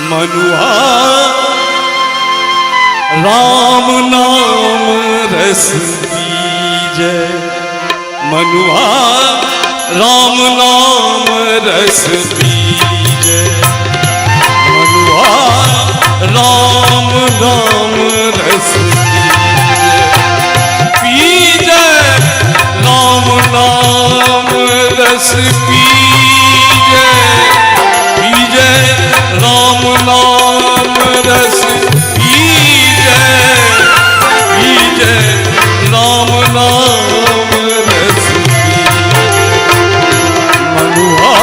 मनुआ राम नाम रस पीजे, मनुआ राम नाम रस पीजे, मनुआ राम नाम रस पीजे, राम नाम रस पीजे, पीजे राम नाम रस पीजे, पीजे राम नाम रस पीजे, मनुआ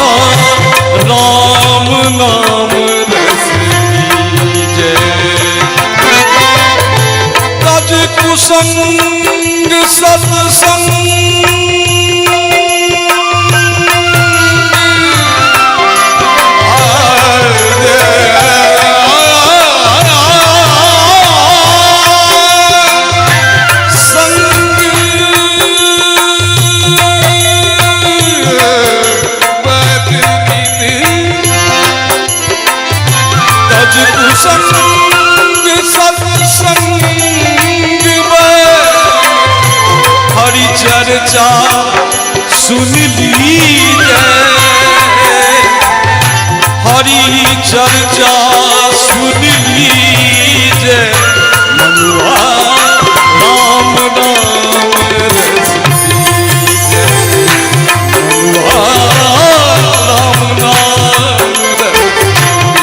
राम नाम रस पीजे। तज कुसंग सत्संग चर्चा सुन लीजिए, हरि चर्चा सुन लीजिए, मनुआ राम नाम रस पीजे, मनुआ राम नाम रस पीजे।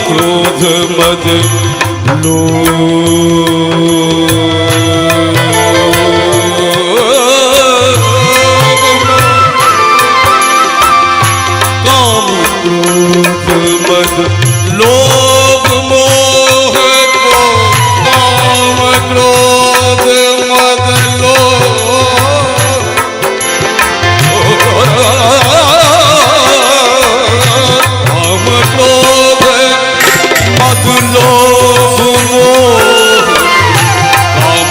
क्रोध मद काम क्रोध मद लोभ मोह को, काम क्रोध मद लोभ, काम क्रोध मद लोभ मोह, काम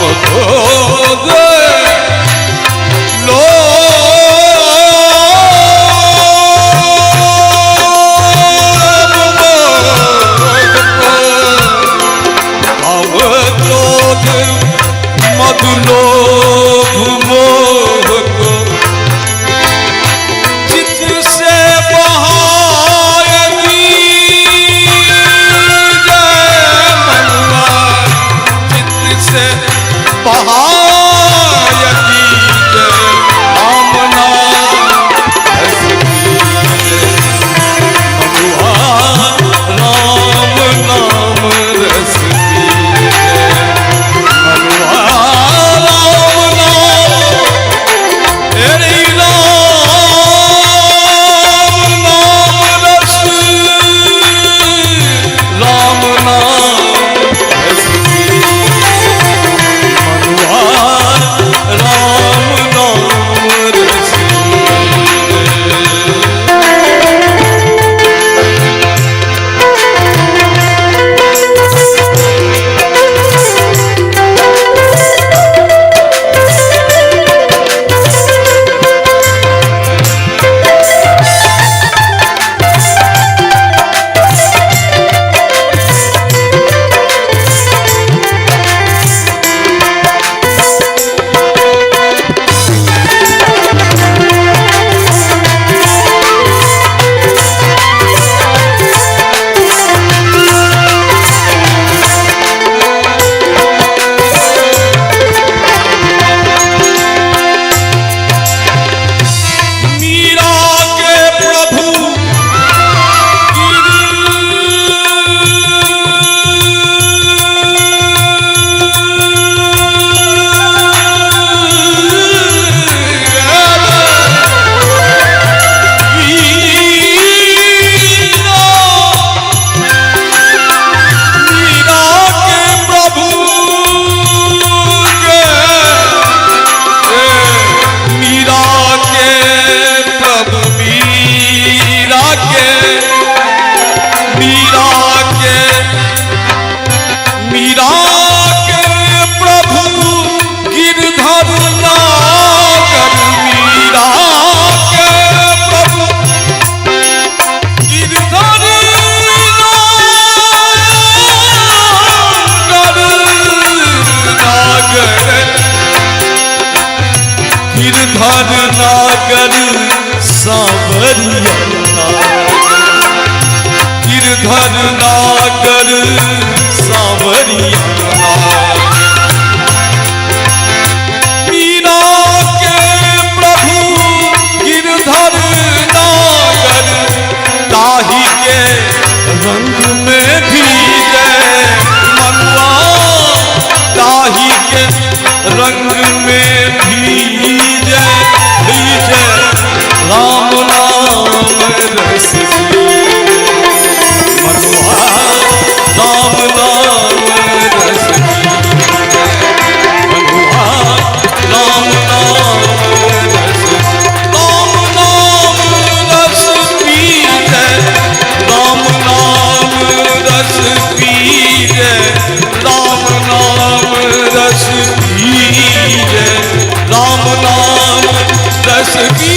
सांवरिया गिरधर नागर सांवरिया मीरा के प्रभु गिरधर नागर ताही के रंग में भीजे मनुआ ताही के रंग में भीजे भीजे राम नाम रस मनुआ राम नाम रस मनुआ राम नाम रस राम नाम रस पीजे राम नाम रस पीजे राम नाम रस पीजे राम नाम रस पीजे